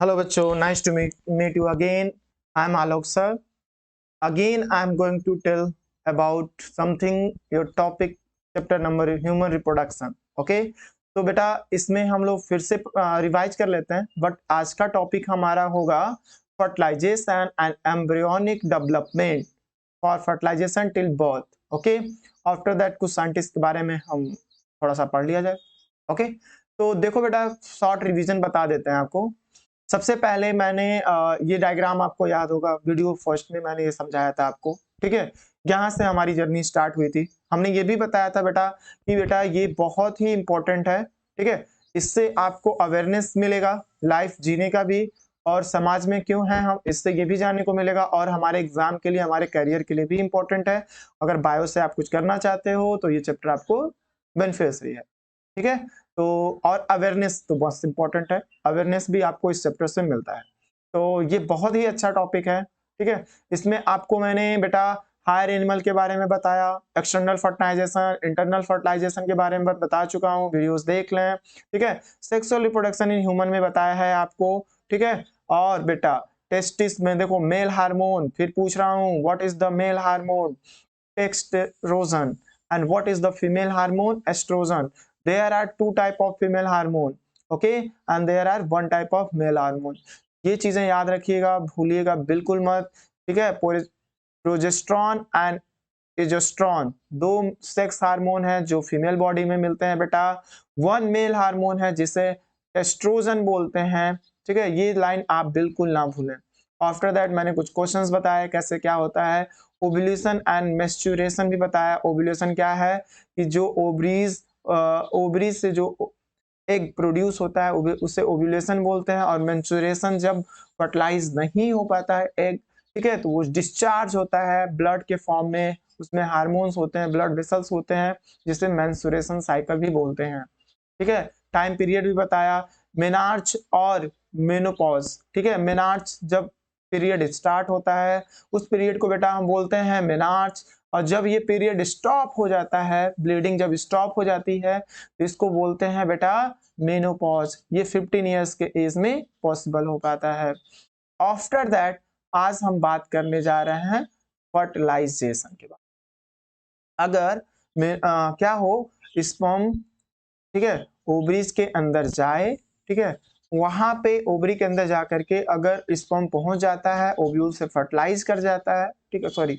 Hello बच्चों, nice to meet you again. I'm Alok sir. Again, I'm going to tell about something your topic chapter number human reproduction. Okay? तो बेटा इसमें हम लोग फिर से रिवाइज कर लेते हैं, बट आज का टॉपिक हमारा होगा fertilisation and embryonic development for fertilisation till birth. Okay, after that कुछ साइंटिस्ट के बारे में हम थोड़ा सा पढ़ लिया जाए. ओके, तो देखो बेटा, शॉर्ट रिवीजन बता देते हैं आपको. सबसे पहले मैंने ये डायग्राम आपको याद होगा, वीडियो फर्स्ट में मैंने ये समझाया था आपको. ठीक है, यहाँ से हमारी जर्नी स्टार्ट हुई थी. हमने ये भी बताया था बेटा कि बेटा ये बहुत ही इंपॉर्टेंट है. ठीक है, इससे आपको अवेयरनेस मिलेगा लाइफ जीने का भी, और समाज में क्यों है हम, इससे ये भी जानने को मिलेगा, और हमारे एग्जाम के लिए, हमारे करियर के लिए भी इंपॉर्टेंट है. अगर बायो से आप कुछ करना चाहते हो तो ये चैप्टर आपको बेनिफिशियरी है. ठीक है, तो और अवेयरनेस तो बहुत इंपॉर्टेंट है, अवेयरनेस भी आपको इस चैप्टर से मिलता है. तो ये बहुत ही अच्छा टॉपिक है. ठीक है, इसमें आपको मैंने बेटा हायर एनिमल के बारे में बताया, एक्सटर्नल फर्टिलाइजेशन, इंटरनल फर्टिलाइजेशन के बारे में बता चुका हूँ, वीडियोस देख लें. ठीक है, सेक्सुअल रिप्रोडक्शन इन ह्यूमन में बताया है आपको. ठीक है, और बेटा टेस्टिस में देखो मेल हार्मोन, फिर पूछ रहा हूँ what is the male hormone, testosterone, and what is the female hormone, estrogen. There are two type of female hormone, okay, and there are one type of male hormone. ये चीजें याद रखिएगा, भूलिएगा बिल्कुल मत. ठीक है, प्रोजेस्ट्रॉन एंड एस्ट्रोजन दो सेक्स हार्मोन है जो फीमेल बॉडी में मिलते हैं बेटा. वन मेल हार्मोन है जिसे एस्ट्रोजन बोलते हैं. ठीक है, ये लाइन आप बिल्कुल ना भूलें. आफ्टर दैट मैंने कुछ क्वेश्चंस बताए कैसे क्या होता है. ओव्यूलेशन एंड मेंस्ट्रुएशन भी बताया. ओव्यूलेशन क्या है कि जो ओवरीज से जो एग प्रोड्यूस होता है उसे ओव्यूलेशन बोलते हैं. और मेंस्ट्रुएशन जब फर्टिलाइज नहीं हो पाता है एग, ठीक है, तो वो डिस्चार्ज होता है ब्लड के फॉर्म में, उसमें हार्मोन्स होते हैं, ब्लड वेसल्स होते हैं, जिसे मेंस्ट्रुएशन साइकिल भी बोलते हैं. ठीक है, टाइम पीरियड भी बताया, मेनार्च और मेनोपॉज. ठीक है, मेनार्च जब पीरियड स्टार्ट होता है उस पीरियड को बेटा हम बोलते हैं मेनार्च, और जब ये पीरियड स्टॉप हो जाता है, ब्लीडिंग जब स्टॉप हो जाती है, तो इसको बोलते हैं बेटा मेनोपॉज. ये 15 इयर्स के एज में पॉसिबल हो पाता है. आफ्टर दैट आज हम बात करने जा रहे हैं फर्टिलाइजेशन के बाद. अगर क्या हो, स्पर्म, ठीक है, ओवरीज के अंदर जाए, ठीक है, वहां पे ओवरी के अंदर जाकर के अगर स्पर्म पहुंच जाता है, ओव्यूल से फर्टिलाइज कर जाता है, ठीक है, सॉरी,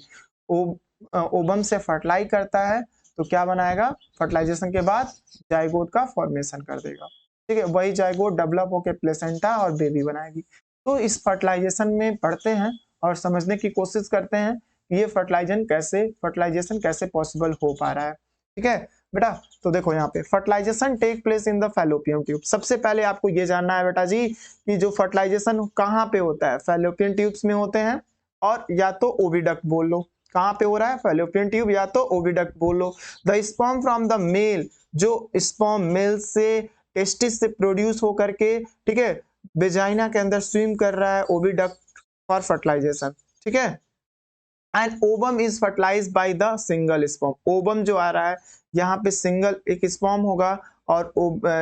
ओवम से फर्टिलाइज करता है, तो क्या बनाएगा, फर्टिलाइजेशन के बाद जाइगोट का फॉर्मेशन कर देगा. ठीक है, वही जाइगोट डेवलप होकर प्लेसेंटा और बेबी बनाएगी. तो इस फर्टिलाइजेशन में पढ़ते हैं और समझने की कोशिश करते हैं ये फर्टिलाइजेशन कैसे पॉसिबल हो पा रहा है. ठीक है बेटा, तो देखो यहाँ पे fertilisation take place in the fallopian tube. सबसे पहले आपको ये जानना है बेटा जी कि जो फर्टिलाइजेशन कहाँ पे होता है, फैलोपियन ट्यूब्स में होते हैं, और या तो ओविडक्ट बोल लो. कहाँ पे हो रहा है, फैलोपियन ट्यूब या तो ओविडक्ट बोल लो. The sperm from the male, जो स्पर्म मेल से टेस्टिस से प्रोड्यूस होकर के, ठीक है, वेजाइना के अंदर स्विम कर रहा है, ओविडक्ट फॉर फर्टिलाइजेशन. ठीक है, and ovum is fertilised by the single sperm. Ovum जो आ रहा है यहाँ पे सिंगल एक स्पर्म होगा और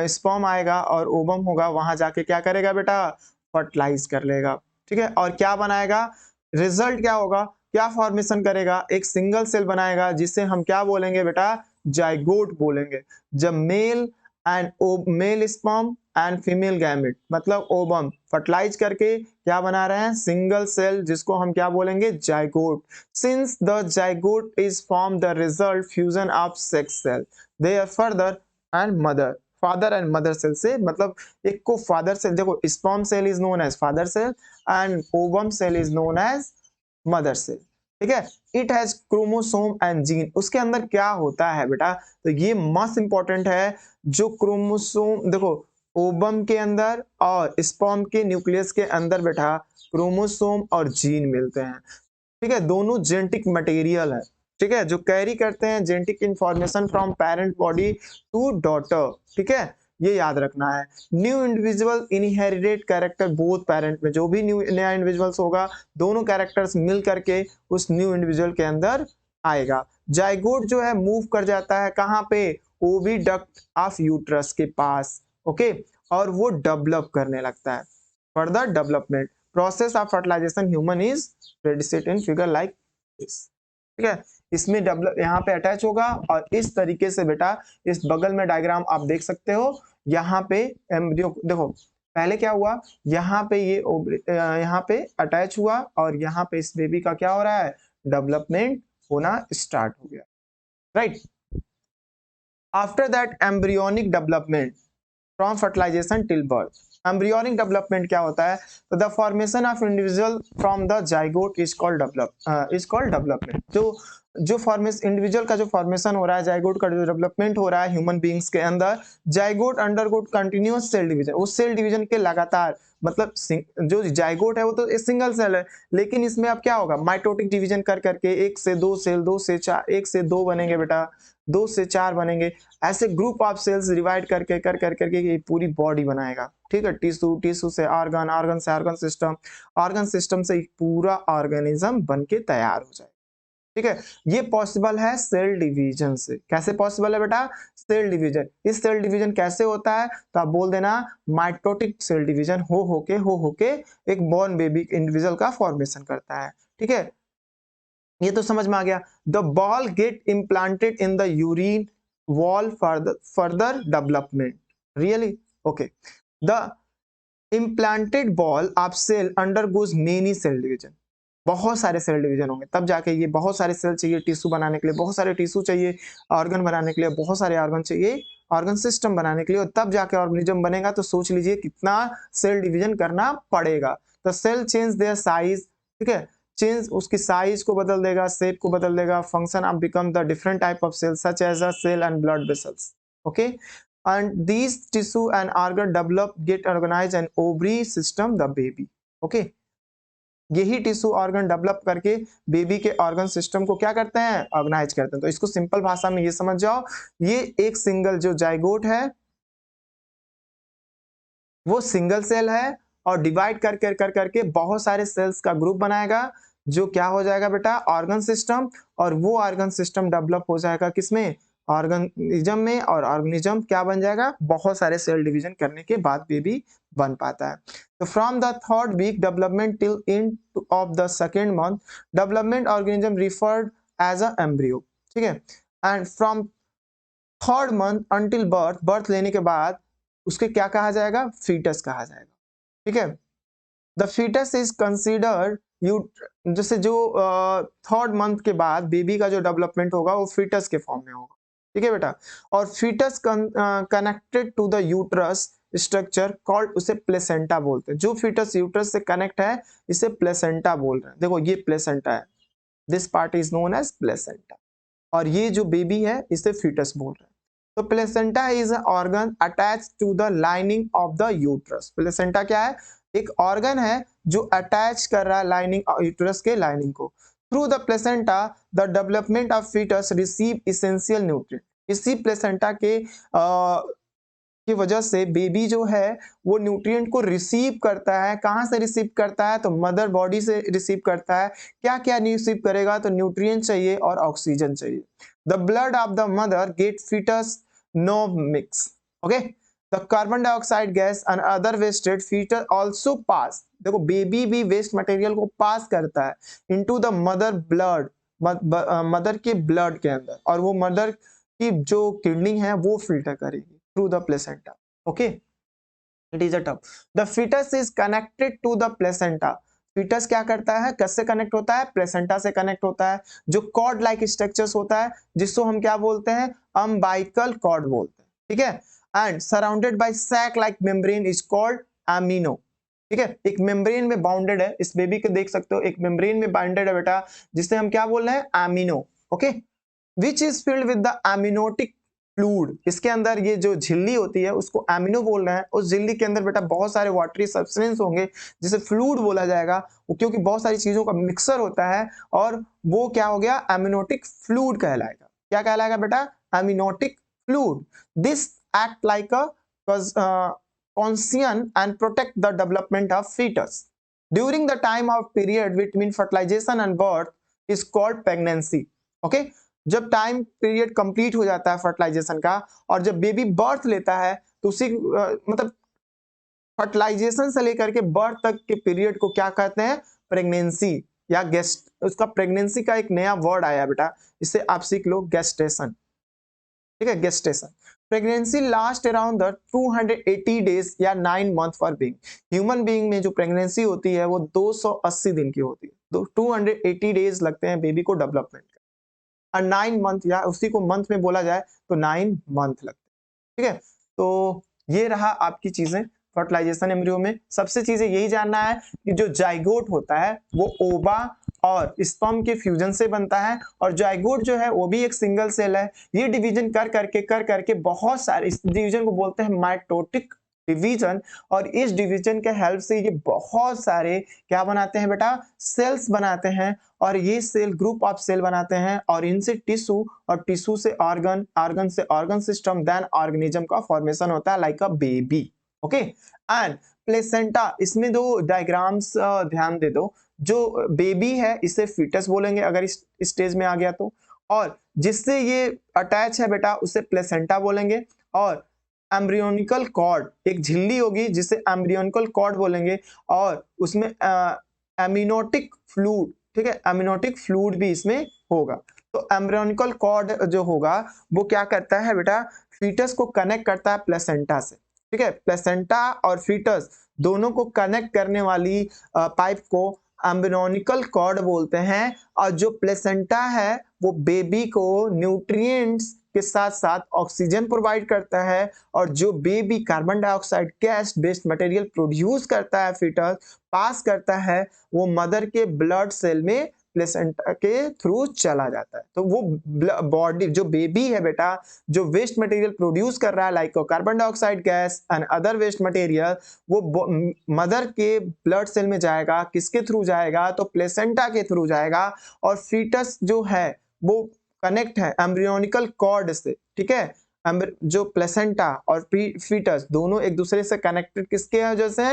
स्पर्म आएगा और ओवम होगा, वहां जाके क्या करेगा बेटा, फर्टिलाइज कर लेगा. ठीक है, और क्या बनाएगा, रिजल्ट क्या होगा, क्या फॉर्मेशन करेगा, एक सिंगल सेल बनाएगा जिसे हम क्या बोलेंगे बेटा, जाइगोट बोलेंगे. जब mail sperm and female gamete मतलब ओवम फर्टिलाइज करके क्या बना रहे हैं, सिंगल सेल, जिसको हम क्या बोलेंगे, zygote. Since the zygote is from the result fusion of sex cell, they are father and mother cell से, मतलब एक को फादर सेल, देखो sperm cell is known as father cell and ovum cell is known as mother cell. ठीक है, it has chromosome and gene. उसके अंदर क्या होता है बेटा, तो ये मस्ट इंपॉर्टेंट है. जो क्रोमोसोम, देखो ओवम के अंदर और स्पर्म के न्यूक्लियस के अंदर बेटा क्रोमोसोम और जीन मिलते हैं. ठीक है, दोनों जेनेटिक मटेरियल है. ठीक है, जो कैरी करते हैं genetic information from parent body to daughter. ठीक है, ये याद रखना है. New individual inherited character both parent में, जो भी नया इंडिविजुअल्स होगा दोनों कैरेक्टर्स मिल करके उस न्यू इंडिविजुअल के अंदर आएगा. जाइगोट जो है मूव कर जाता है कहाँ पे, ओविडक्ट ऑफ यूट्रस के पास. ओके, और वो डेवलप करने लगता है. further development. Process of fertilization human is predicted in figure like this. ठीक है, इसमें डेवलप यहाँ पे अटैच होगा और इस तरीके से बेटा इस बगल में डायग्राम आप देख सकते हो। यहाँ पे एम्ब्रियो देखो पहले क्या हुआ, यहाँ पे ये यहाँ पे अटैच हुआ और यहाँ पे इस बेबी का क्या हो रहा है, डेवलपमेंट होना स्टार्ट हो गया, right. After that embryonic development from fertilisation till birth. Embryonic development क्या होता है, तो the formation of individual from the zygote is called development. जो फॉर्मेशन इंडिविजुअल का जो फॉर्मेशन हो रहा है, जाइगोट का जो डेवलपमेंट हो रहा है ह्यूमन बीइंग्स के अंदर, जाइगोट अंडरगोट कंटिन्यूअस सेल डिवीजन, उस सेल डिवीजन के लगातार, मतलब जो जाइगोट है वो तो एक सिंगल सेल है, लेकिन इसमें अब क्या होगा, माइटोटिक डिवीजन कर करके 1 से 2 सेल, 2 से 4, 1 से 2 बनेंगे बेटा, 2 से 4 बनेंगे, ऐसे ग्रुप ऑफ सेल्स डिवाइड करके करके ये पूरी बॉडी बनाएगा, ठीक है। टिश्यू, टिश्यू से ऑर्गन, ऑर्गन से ऑर्गन सिस्टम, ऑर्गन सिस्टम से एक पूरा ऑर्गेनिज्म बन के तैयार हो जाए, ठीक है। ये पॉसिबल है सेल डिवीजन से। कैसे पॉसिबल है बेटा, सेल डिवीजन। इस सेल डिवीजन कैसे होता है, तो आप बोल देना माइटोटिक सेल डिवीजन हो होके एक बॉर्न बेबी इंडिविजुअल का फॉर्मेशन करता है, ठीक है। ये तो समझ में आ गया। The ball get implanted in the uterine wall further development, really okay. The implanted ball of cell undergoes many cell division, बहुत सारे सेल डिवीजन होंगे तब जाके ये, बहुत सारे सेल चाहिए टिश्यू बनाने के लिए, बहुत सारे टिश्यू चाहिए ऑर्गन बनाने के लिए, बहुत सारे ऑर्गन चाहिए ऑर्गन सिस्टम बनाने के लिए, और तब जाके ऑर्गेनिज्म बनेगा। तो सोच लीजिए कितना सेल डिवीजन करना पड़ेगा। तो सेल चेंज देयर साइज, ठीक है, चेंज उसकी साइज को बदल देगा, शेप को बदल देगा, function of become the different type of cell such as a cell and blood vessels, okay. and these tissue and organ develop get organized and ovary system the baby, okay। यही tissue organ develop करके baby के organ system को क्या करते हैं, organise करते हैं। तो इसको सिंपल भाषा में ये समझ जाओ, ये एक सिंगल जो जाइगोट है वो सिंगल सेल है और डिवाइड करके बहुत सारे सेल्स का ग्रुप बनाएगा, जो क्या हो जाएगा बेटा, ऑर्गन सिस्टम। और वो ऑर्गन सिस्टम डेवलप हो जाएगा किसमें, ऑर्गेनिज्म में, और ऑर्गेनिज्म क्या बन जाएगा, बहुत सारे सेल डिवीजन करने के बाद बेबी बन पाता है। तो from the third week development till end of the second month development organism referred as a embryo, ठीक है। And from third month until birth, birth लेने के बाद उसके क्या कहा जाएगा, फीटस कहा जाएगा, ठीक है। The foetus is considered you, जैसे जो थर्ड मंथ के बाद बेबी का जो डेवलपमेंट होगा वो फीटस के फॉर्म में होगा, ठीक है बेटा। और fetus connected to the uterus structure called, उसे प्लेसेंटा बोलते हैं। जो फीटस यूट्रस से कनेक्ट है इसे प्लेसेंटा बोल रहे हैं। देखो ये प्लेसेंटा है, this part is known as placenta, और ये जो बेबी है इसे फीटस बोल रहे हैं। तो placenta is a organ attach to the lining of the uterus. Placenta क्या है, एक ऑर्गन है जो अटैच कर रहा है लाइनिंग यूट्रस के लाइनिंग को। Through the placenta the development of fetus receive essential nutrient. इसी प्लेसेंटा के की वजह से बेबी जो है वो न्यूट्रिएंट को रिसीव करता है। कहां से रिसीव करता है, तो मदर बॉडी से रिसीव करता है। क्या क्या रिसीव करेगा, तो न्यूट्रिएंट चाहिए और ऑक्सीजन चाहिए। The blood of the mother get foetus no mix, okay. The carbon dioxide gas and other wasted foetus also pass, देखो बेबी भी वेस्ट मटेरियल को पास करता है into the mother blood, mother के blood के अंदर, और वो मदर की जो किडनी है वो फिल्टर करेगी through the placenta, okay। it is a term। the fetus is connected to the placenta। fetus क्या करता है, किससे कनेक्ट होता है, प्लेसेंटा से कनेक्ट होता है, जो कॉर्ड लाइक स्ट्रक्चर्स होता है जिसको हम क्या बोलते हैं, अम्बाइकल कॉर्ड बोलते हैं, ठीक है। And surrounded by sac like membrane is called amnion, ठीक है। एक मेम्ब्रेन में बाउंडेड है, इस बेबी को देख सकते हो एक मेम्ब्रेन में बाउंडेड है बेटा, जिसे हम क्या बोल रहे हैं, amnio, okay. Which is filled with the amniotic fluid. इसके अंदर ये जो झिल्ली होती है उसको एमिनो बोल रहे हैं। उस झिल्ली के अंदर बेटा बहुत सारे वाटरी सब्सटेंस होंगे जिसे फ्लूइड बोला जाएगा, क्योंकि बहुत सारी चीजों का मिक्सर होता है, और वो क्या हो गया, एमिनोटिक फ्लूइड कहलाएगा। क्या कहलाएगा बेटा, amniotic fluid. This act like a cushion and protect the development of foetus during the time of period between fertilisation and birth is called pregnancy, okay. जब टाइम पीरियड कंप्लीट हो जाता है फर्टिलाइजेशन का और जब बेबी बर्थ लेता है तो उसी मतलब फर्टिलाइजेशन से लेकर के बर्थ तक के पीरियड को क्या कहते हैं, प्रेगनेंसी या गेस्ट, उसका प्रेगनेंसी का एक नया वर्ड आया बेटा, इसे आप सीख लो, गेस्टेशन। ठीक है, gestation. Pregnancy last around the 280 days या 9 month for being. Human being में जो प्रेगनेंसी होती है वो 280 दिन की होती है, तो 280 डेज लगते हैं बेबी को डेवलपमेंट का, और 9 मंथ या उसी को मंथ में बोला जाए तो 9 मंथ लगते हैं। ठीक है, तो ये रहा आपकी चीजें फर्टिलाइजेशन एम्ब्रियो में। सबसे चीजें यही जानना है कि जो जाइगोट होता है वो ओवा और स्पर्म के फ्यूजन से बनता है, और जाइगोट जो है वो भी एक सिंगल सेल है। ये डिवीजन कर करके बहुत सारे, इस डिवीजन को बोलते हैं माइटोटिक डिवीजन, और इस डिवीजन के हेल्प से ये बहुत सारे क्या बनाते हैं बेटा, सेल्स बनाते हैं, और ये सेल ग्रुप ऑफ सेल बनाते हैं, और इनसे टिश्यू, और टिश्यू से ऑर्गन, ऑर्गन से ऑर्गन सिस्टम, देन ऑर्गेनिज्म का फॉर्मेशन होता है like a baby. Okay, and placenta, इसमें दो डायग्राम्स ध्यान दे दो। जो बेबी है इसे फीटस बोलेंगे अगर इस स्टेज में आ गया तो, और जिससे ये अटैच है बेटा उसे प्लेसेंटा बोलेंगे, और एम्ब्रियोनिकल कॉर्ड एक झिल्ली होगी जिसे एम्ब्रियोनिकल कॉर्ड बोलेंगे, और उसमें एमिनोटिक फ्लूइड, ठीक है, एमिनोटिक फ्लूइड भी इसमें होगा। तो एम्ब्रियोनिकल कॉर्ड जो होगा वो क्या करता है बेटा, फीटस को कनेक्ट करता है प्लेसेंटा से। ठीक है, प्लेसेंटा और फीटस दोनों को कनेक्ट करने वाली पाइप को एम्ब्रियोनिकल कॉर्ड बोलते हैं, और जो प्लेसेंटा है वो बेबी को न्यूट्रिएंट्स के साथ साथ ऑक्सीजन प्रोवाइड करता है, और जो baby carbon dioxide gas based material produce करता है, फीटस पास करता है, वो मदर के ब्लड सेल में प्लेसेंटा के थ्रू चला जाता है। तो वो बॉडी जो बेबी है बेटा, जो वेस्ट मटेरियल प्रोड्यूस कर रहा है like carbon dioxide gas and other waste material, वो मदर के ब्लड सेल में जाएगा, किसके थ्रू जाएगा, तो प्लेसेंटा के थ्रू जाएगा, और फीटस जो है वो कनेक्ट है एम्ब्रियोनिकल कॉर्ड से। ठीक है, जो प्लेसेंटा और फीटस दोनों एक दूसरे से कनेक्टेड किसके वजह से,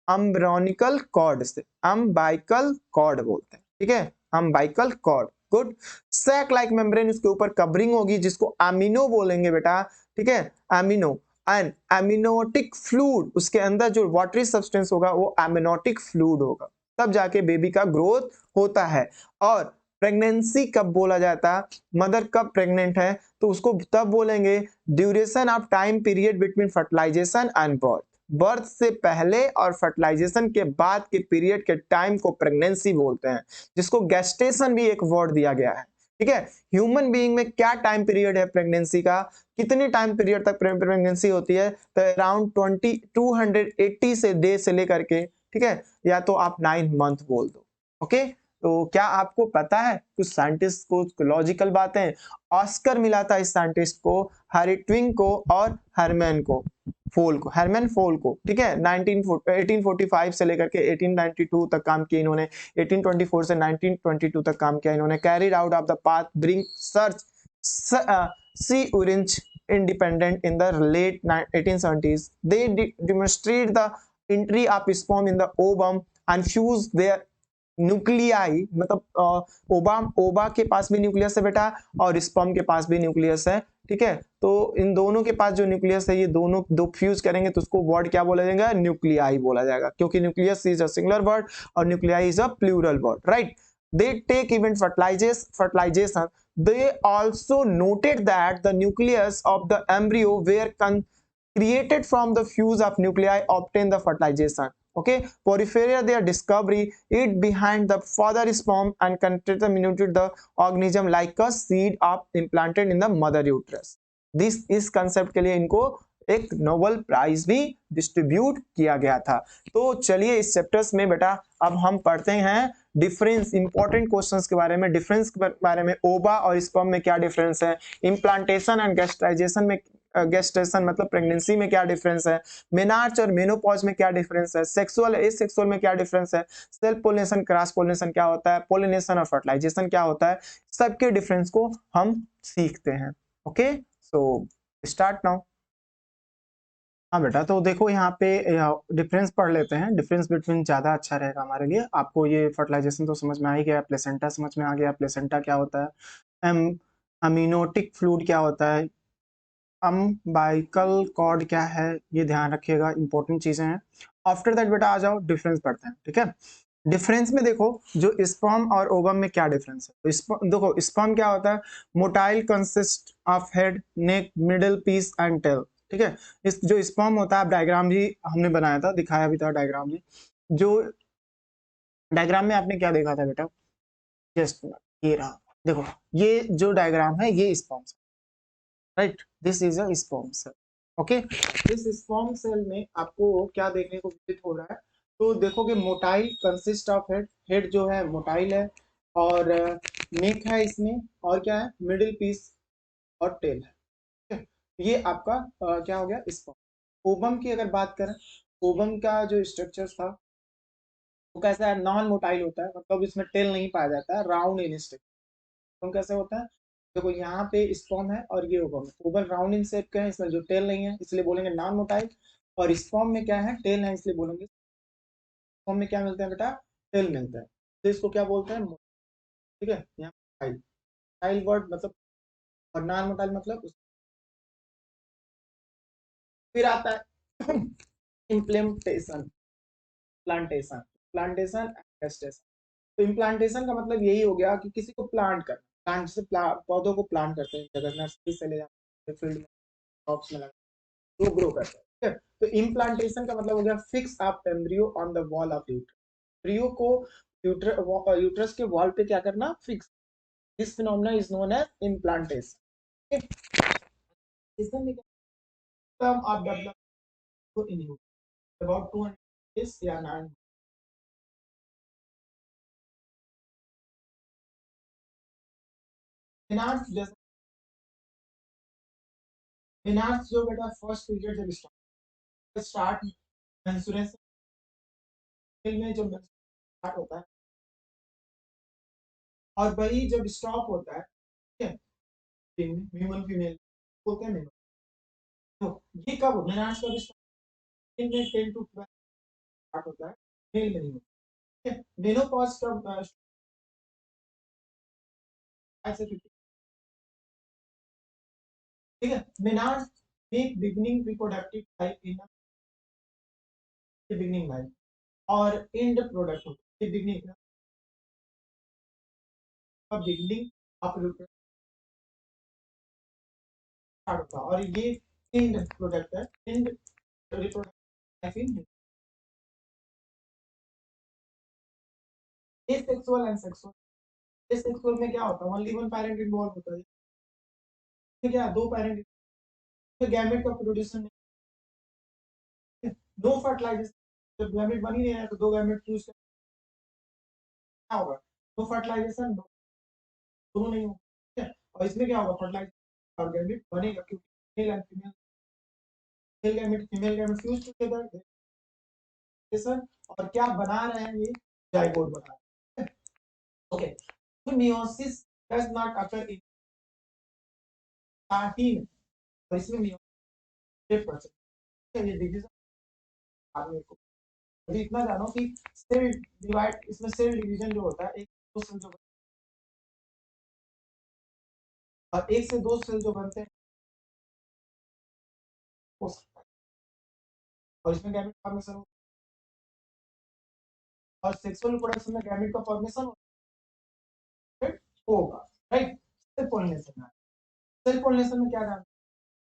अम्ब्रियोनिकल कॉर्ड से, अम्बाइकल कॉर्ड बोलते हैं। ठीक है, umbilical cord, good. Sac like membrane उसके ऊपर कवरिंग होगी जिसको एमिनो बोलेंगे बेटा। ठीक है, एमिनो, एंड एमिनोटिक फ्लूइड, उसके अंदर जो वाटरी सब्सटेंस होगा वो एमिनोटिक फ्लूइड होगा, तब जाके बेबी का ग्रोथ होता है। और प्रेगनेंसी कब बोला जाता है, मदर कब प्रेग्नेंट है तो उसको तब बोलेंगे duration of time period between fertilisation and birth. Birth से पहले और फर्टिलाइजेशन के बाद के पीरियड के टाइम को प्रेगनेंसी बोलते हैं, जिसको गेस्टेशन भी एक वर्ड दिया गया है। ठीक है, ह्यूमन बीइंग में क्या टाइम पीरियड है प्रेगनेंसी का, कितने टाइम पीरियड तक प्रेगनेंसी होती है, तो अराउंड 280 से डे से लेकर के, ठीक है, या तो आप 9 मंथ बोल दो। ओके, तो क्या आपको पता है कुछ साइंटिस्ट को लॉजिकल बातें, ऑस्कर मिला था इस साइंटिस्ट को, हैरी को और हरमैन को फोल को, हरमैन फोल को। ठीक है, 1845 से लेकर के 1892 तक काम किया इन्होंने, 1824 से 1922 तक काम किया इन्होंने। Carried out of the path bring search see orange independent in the late 1870s. They demonstrate the entry of sperm in the ovum and fuse their nuclei, मतलब ओवा के पास भी न्यूक्लियस है बेटा, और स्पर्म के पास भी न्यूक्लियस है। ठीक है, तो इन दोनों के पास जो न्यूक्लियस है ये दोनों दो फ्यूज करेंगे तो उसको वर्ड क्या बोला जाएगा, न्यूक्लियाई बोला जाएगा, क्योंकि nucleus is a singular word और nuclei is a plural word, right. They take even fertilization. They also noted that the nucleus of the embryo were created from the fuse of nuclei obtained the fertilization. Okay, porphyria their discovery it behind the father sperm and contaminated the organism like a seed of implanted in the mother uterus. This is concept के लिए इनको एक Nobel prize भी distribute किया गया था। तो चलिए इस चैप्टर्स में बेटा अब हम पढ़ते हैं डिफरेंस, इंपॉर्टेंट क्वेश्चंस के बारे में, डिफरेंस के बारे में, ओवा और स्पर्म में क्या डिफरेंस है, इम्प्लांटेशन एंड गैस्ट्राइजेशन में, गेस्टेशन मतलब प्रेगनेंसी में क्या डिफरेंस है, मेनार्च और मेनोपॉज में क्या डिफरेंस है, सेक्सुअल एसेक्सुअल में क्या डिफरेंस है, सेल्फ पोलिनेशन क्रॉस पोलिनेशन क्या होता है, पोलिनेशन और फर्टिलाइजेशन क्या होता है, सबके डिफरेंस को हम सीखते हैं। Okay, so start now. हाँ बेटा, तो देखो यहाँ पे डिफरेंस पढ़ लेते हैं, डिफरेंस बिटवीन ज्यादा अच्छा रहेगा हमारे लिए। आपको ये फर्टिलाइजेशन तो समझ में आ ही गया, प्लेसेंटा समझ में आ गया, प्लेसेंटा क्या होता है, एम अमीनोटिक फ्लूइड क्या होता है, अम्बाइकल कॉर्ड क्या है ये ध्यान रखिएगा, इंपॉर्टेंट चीजें हैं। आफ्टर दैट बेटा आ जाओ डिफरेंस पढ़ते हैं, ठीक है। डिफरेंस में देखो जो स्पर्म और ओवम में क्या डिफरेंस है। तो देखो स्पर्म क्या होता है, motile consist of head, neck, middle piece and tail, ठीक है। इस जो स्पर्म होता है, डायग्राम भी हमने बनाया था, दिखाया भी था डायग्राम में। जो डायग्राम में आपने क्या देखा था बेटा, जस्ट ये रहा, देखो ये जो डायग्राम है ये sperm, right, this is a sperm cell, okay. इस स्पर्म सेल में आपको क्या देखने को विजिट हो रहा है, तो देखोगे motile consist of head, head जो है मोटाइल है, और नेक है इसमें, और क्या है, मिडिल पीस और टेल है, ठीक है? ये आपका क्या हो गया स्पर्म। ओवम की अगर बात करें, ओवम का जो स्ट्रक्चर था वो कैसा है, नॉन मोटाइल होता है, मतलब इसमें टेल नहीं पाया जाता है, राउंड इन स्ट्रक्चर। कैसे होता है, देखो यहाँ पे स्पर्म है और ये ओवम है, ओवल राउंड इन शेप का है, इसमें जो टेल नहीं है इसलिए बोलेंगे नॉन मोटाइल, और स्पर्म में क्या है, टेल है इसलिए बोलेंगे स्पर्म में क्या मिलता है बेटा, टेल मिलता है, तो इसको क्या बोलते हैं, ठीक है। यहाँ मोटाइल वर्ड मतलब, और नॉन मोटाइल मतलब फिर आता है इम्प्लीमेंटेशन, प्लांटेशन, प्लांटेशन एस्टेशन। तो इम्प्लांटेशन का मतलब यही हो गया कि किसी को प्लांट करना, प्लांट से पौधों को प्लांट करते हैं, जगह नर्सरी से ले जाते हैं फील्ड में, क्रॉप्स में लगाते हैं, वो ग्रो करते हैं, ठीक है। तो इम्प्लांटेशन का मतलब हो गया fix up embryo on the wall of uterus, embryo को यूट्रस के वॉल पे क्या करना, fix. This phenomena is known as implantation. इसमें term of development in human about 200 years या 9। मेनार्स जैसे, मेनार्स जो बेटा फर्स्ट पीरियड जब स्टार्ट मेंस्ट्रुएशन में जब स्टार्ट होता है और वही जब स्टॉप होता है, ठीक है, ह्यूमन फीमेल बोलते हैं मेनोपॉज। तो ये कब मेनार्स कब स्टार्ट में 10 टू 12 स्टार्ट होता है, मेल में नहीं होता, ठीक है। मेनोपॉज कब ऐसे 50, ठीक है। Manners make beginning reproductive life in beginning life, और एंड प्रोडक्ट होता है बिगिनिंग का, बिगिनिंग ऑफ स्टार्ट होता है, और ये एंड प्रोडक्ट है, and reproductive life in asexual and sexual. Asexual में क्या होता है, ओनली वन पेरेंट इन्वॉल्व होता है, तो क्या दो पेरेंट, तो गैमेट का प्रोड्यूसन, नो फर्टिलाइजेशन, जब गैमेट बन ही नहीं रहा है तो दो गैमेट चूज करना होगा, नो फर्टिलाइजेशन, दोनों नहीं होगा, ठीक है। और इसमें क्या होगा, फर्टिलाइजेशन और गैमेट बनेगा, क्योंकि male and female, male gamete female gamete fuse together, sir, और क्या बना रहे हैं ये, जाइगोट बना रहे हैं, ओके। तो meiosis does not occur in starting, और इसमें मियोसिस ये डिवीजन आदमी को, अभी इतना जानो कि सेल डिवाइड, इसमें सेल डिवीजन जो होता है, एक दो सेल जो, और एक से दो सेल जो बनते हैं हो सकता है, और इसमें गैमेट फॉर्मेशन और सेक्सुअल रिप्रोडक्शन में गैमेट का फॉर्मेशन होगा, राइट। सेल पॉलिनेशन में, सेल पॉलिनेशन में क्या जानते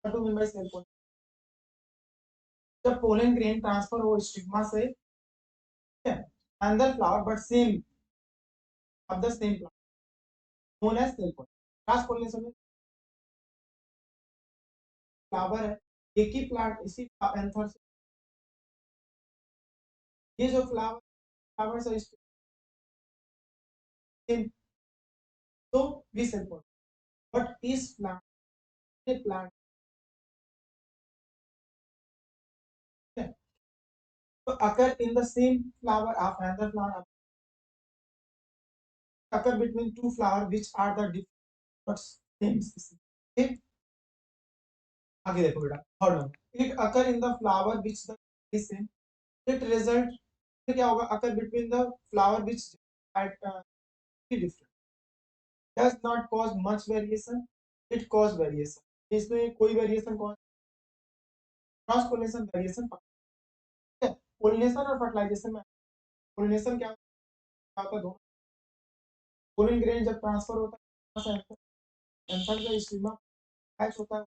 हैं, टू मेंबर सेल पॉलिनेशन, जब पोलन ग्रेन ट्रांसफर हो स्टिग्मा से अंदर flower but same of the same plant, known as self pollination. Cross pollination में फ्लावर है, एक ही प्लांट इसी एंथर से, ये जो फ्लावर फ्लावर से सेम, तो भी सेल पॉलिनेशन, बट इस प्लांट तो occur in the same flower of another plant, occur between two flowers which are the different but same species. Okay? आगे देखो बेटा, third one, it occur in the flower which the is same, it result फिर क्या होगा, occur between the flower which at different, does not cause much variation, it cause variation, इसमें कोई variation कौन, cross pollination variation. Pollination और fertilisation में, pollination क्या होता है, दोनों पोलिन ग्रेन जब ट्रांसफर होता है एंथर का स्टिग्मा अटैच होता है,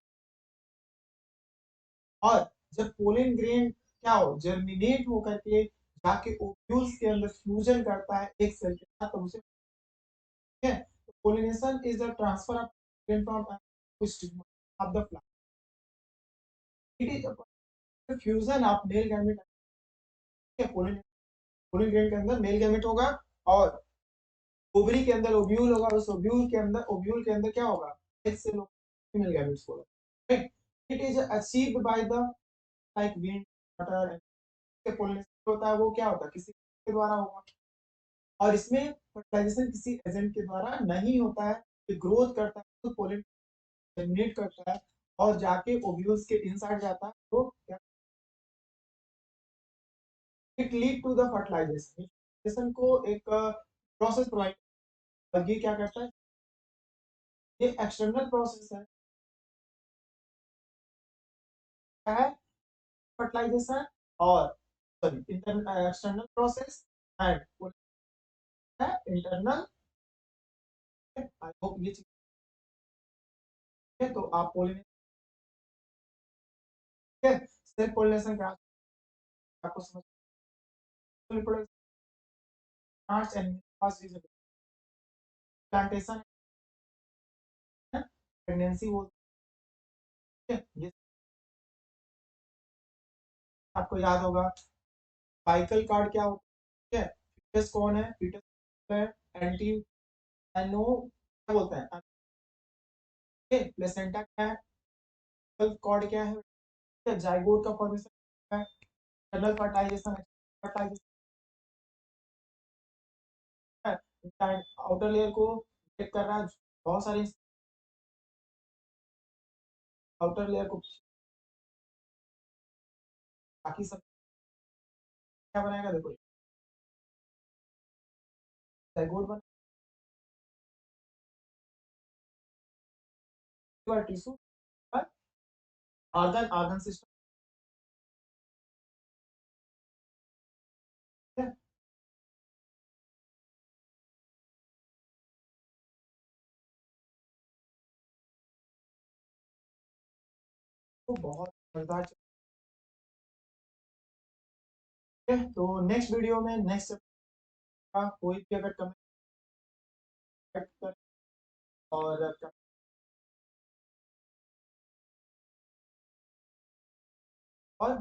और जब पोलिन ग्रेन क्या हो जर्मिनेट हो करके जाके ओव्यूल्स के अंदर फ्यूजन करता है एक सेल के साथ, तो उसे है pollination is the transfer of grain from stigma of the flower. It is fusion of male gamete, pollen pollen grain के अंदर मेल गैमेट होगा और ओवरी के अंदर ओव्यूल होगा, उस ओव्यूल के अंदर क्या होगा, एक सेल फीमेल गैमेट्स होगा, right. It is achieved by the like wind water, pollination होता है वो क्या होता है किसी के द्वारा होगा, और इसमें फर्टिलाइजेशन किसी एजेंट के द्वारा नहीं होता है, ये ग्रोथ करता है तो पोलिन जर्मिनेट करता है और जाके ओव्यूल्स के इनसाइड जाता है, तो क्या it lead to the fertilization. Fertilization को एक प्रोसेस प्रोवाइड, और ये क्या करता है, ये एक्सटर्नल प्रोसेस है फर्टिलाइजेशन, और सॉरी एक्सटर्नल प्रोसेस एंड है इंटरनल। आई होप ये चीज है, तो आप पोलिनेशन सेल्फ पोलिनेशन का आपको समझ प्लांट्स एंड प्लांटेशन है, प्रेगनेंसी बोलते हैं, ये आपको याद होगा। बाइकल कार्ड क्या होता है, फीटस कौन है, फीटस है एंटी एनो क्या बोलते हैं, प्लेसेंटा क्या है, कॉर्ड क्या है, जाइगोट का फॉर्मेशन है, एक्सटर्नल फर्टिलाइजेशन, फर्टिलाइजेशन है, आउटर लेयर को ब्रेक कर रहा है, बहुत सारे आउटर लेयर को, बाकी सब क्या बनाएगा, देखो जाइगोट बना टिश्यू आर्गन, आर्गन सिस्टम है, वो बहुत मजेदार है। तो नेक्स्ट वीडियो में नेक्स्ट का कोई भी अगर कमेंट कर और और